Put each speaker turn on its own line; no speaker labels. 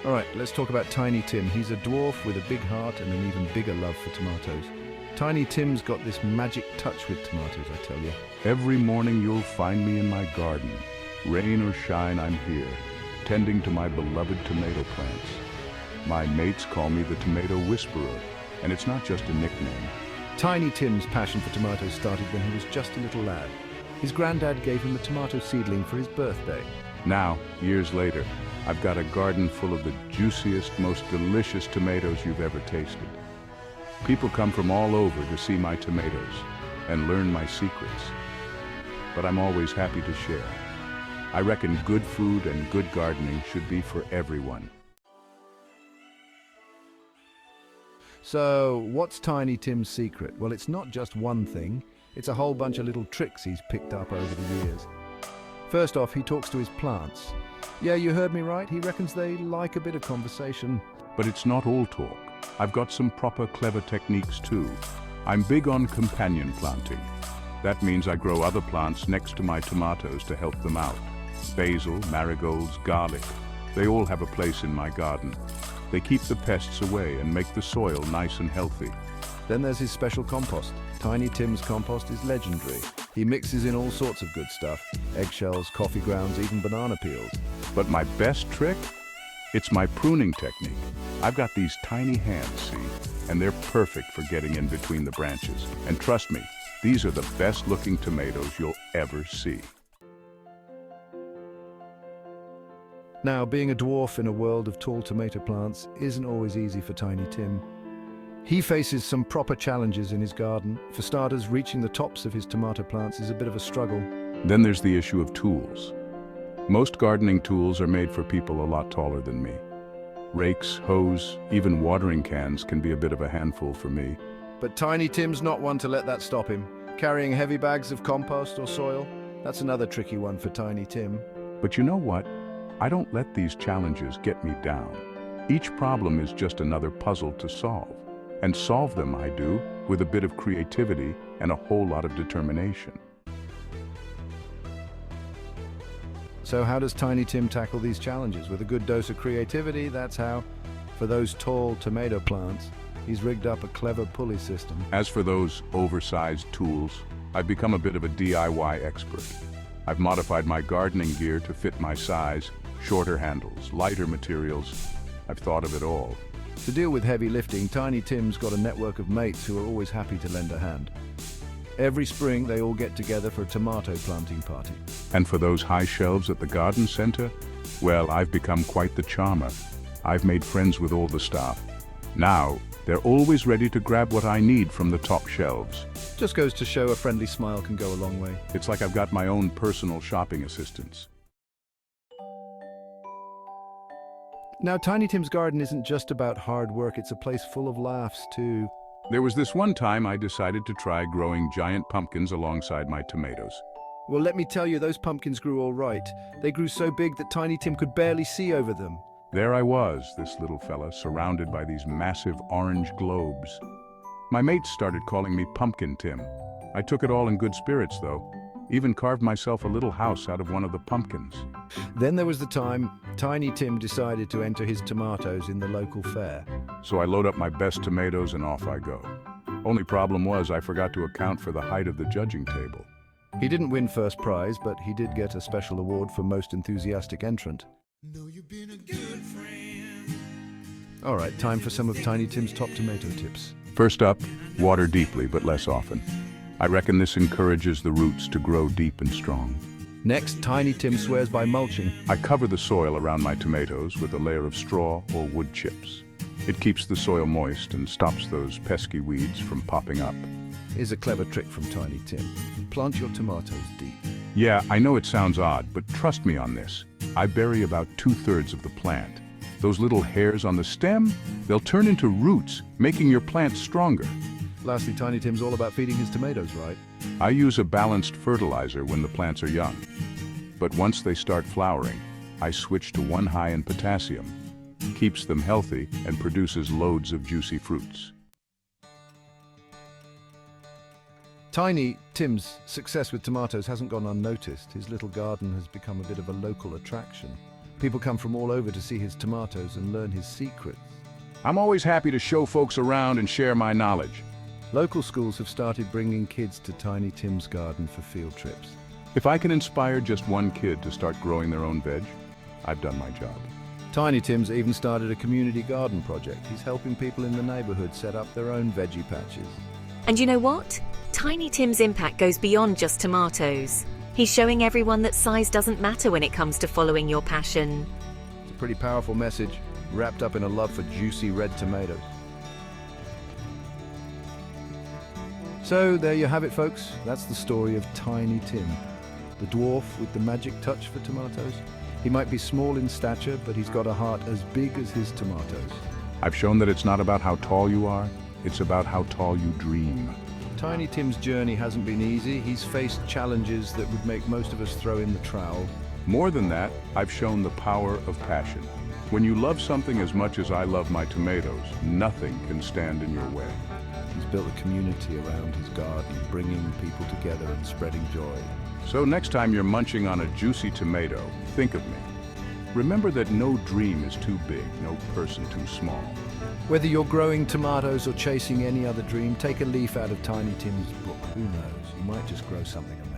All right, let's talk about Tiny Tim. He's a dwarf with a big heart and an even bigger love for tomatoes. Tiny Tim's got this magic touch with tomatoes, I tell you.
Every morning you'll find me in my garden. Rain or shine, I'm here, tending to my beloved tomato plants. My mates call me the Tomato Whisperer, and it's not just a nickname.
Tiny Tim's passion for tomatoes started when he was just a little lad. His granddad gave him a tomato seedling for his birthday.
Now, years later, I've got a garden full of the juiciest, most delicious tomatoes you've ever tasted. People come from all over to see my tomatoes and learn my secrets. But I'm always happy to share. I reckon good food and good gardening should be for everyone.
So, what's Tiny Tim's secret? Well, it's not just one thing. It's a whole bunch of little tricks he's picked up over the years. First off, he talks to his plants. Yeah, you heard me right. He reckons they like a bit of conversation.
But it's not all talk. I've got some proper clever techniques too. I'm big on companion planting. That means I grow other plants next to my tomatoes to help them out. Basil, marigolds, garlic, they all have a place in my garden. They keep the pests away and make the soil nice and healthy.
Then there's his special compost. Tiny Tim's compost is legendary. He mixes in all sorts of good stuff. Eggshells, coffee grounds, even banana peels.
But my best trick? It's my pruning technique. I've got these tiny hands, see? And they're perfect for getting in between the branches. And trust me, these are the best looking tomatoes you'll ever see.
Now, being a dwarf in a world of tall tomato plants isn't always easy for Tiny Tim. He faces some proper challenges in his garden. For starters, reaching the tops of his tomato plants is a bit of a struggle.
Then there's the issue of tools. Most gardening tools are made for people a lot taller than me. Rakes, hose, even watering cans can be a bit of a handful for me.
But Tiny Tim's not one to let that stop him. Carrying heavy bags of compost or soil, that's another tricky one for Tiny Tim.
But you know what? I don't let these challenges get me down. Each problem is just another puzzle to solve. And solve them I do with a bit of creativity and a whole lot of determination.
So how does Tiny Tim tackle these challenges? With a good dose of creativity, that's how. For those tall tomato plants, he's rigged up a clever pulley system.
As for those oversized tools, I've become a bit of a DIY expert. I've modified my gardening gear to fit my size, shorter handles, lighter materials. I've thought of it all.
To deal with heavy lifting, Tiny Tim's got a network of mates who are always happy to lend a hand. Every spring, they all get together for a tomato planting party.
And for those high shelves at the garden center, well, I've become quite the charmer. I've made friends with all the staff. Now, they're always ready to grab what I need from the top shelves.
Just goes to show a friendly smile can go a long way.
It's like I've got my own personal shopping assistants.
Now, Tiny Tim's garden isn't just about hard work, it's a place full of laughs, too.
There was this one time I decided to try growing giant pumpkins alongside my tomatoes.
Well, let me tell you, those pumpkins grew all right. They grew so big that Tiny Tim could barely see over them.
There I was, this little fella, surrounded by these massive orange globes. My mates started calling me Pumpkin Tim. I took it all in good spirits, though. Even carved myself a little house out of one of the pumpkins.
Then there was the time Tiny Tim decided to enter his tomatoes in the local fair.
So I load up my best tomatoes and off I go. Only problem was I forgot to account for the height of the judging table.
He didn't win first prize, but he did get a special award for most enthusiastic entrant.
Know you've been a good friend.
All right, time for some of Tiny Tim's top tomato tips.
First up, water deeply but less often. I reckon this encourages the roots to grow deep and strong.
Next, Tiny Tim swears by mulching.
I cover the soil around my tomatoes with a layer of straw or wood chips. It keeps the soil moist and stops those pesky weeds from popping up.
Here's a clever trick from Tiny Tim. Plant your tomatoes deep.
Yeah, I know it sounds odd, but trust me on this. I bury about 2/3 of the plant. Those little hairs on the stem, they'll turn into roots, making your plant stronger.
Lastly, Tiny Tim's all about feeding his tomatoes right.
I use a balanced fertilizer when the plants are young. But once they start flowering, I switch to one high in potassium. Keeps them healthy and produces loads of juicy fruits.
Tiny Tim's success with tomatoes hasn't gone unnoticed. His little garden has become a bit of a local attraction. People come from all over to see his tomatoes and learn his secrets.
I'm always happy to show folks around and share my knowledge.
Local schools have started bringing kids to Tiny Tim's garden for field trips.
If I can inspire just one kid to start growing their own veg, I've done my job.
Tiny Tim's even started a community garden project. He's helping people in the neighborhood set up their own veggie patches.
And you know what? Tiny Tim's impact goes beyond just tomatoes. He's showing everyone that size doesn't matter when it comes to following your passion.
It's a pretty powerful message, wrapped up in a love for juicy red tomatoes. So there you have it, folks. That's the story of Tiny Tim, the dwarf with the magic touch for tomatoes. He might be small in stature, but he's got a heart as big as his tomatoes.
I've shown that it's not about how tall you are, it's about how tall you dream.
Tiny Tim's journey hasn't been easy. He's faced challenges that would make most of us throw in the trowel.
More than that, I've shown the power of passion. When you love something as much as I love my tomatoes, nothing can stand in your way.
He's built a community around his garden, bringing people together and spreading joy.
So next time you're munching on a juicy tomato, think of me. Remember that no dream is too big, no person too small.
Whether you're growing tomatoes or chasing any other dream, take a leaf out of Tiny Tim's book. Who knows? You might just grow something amazing.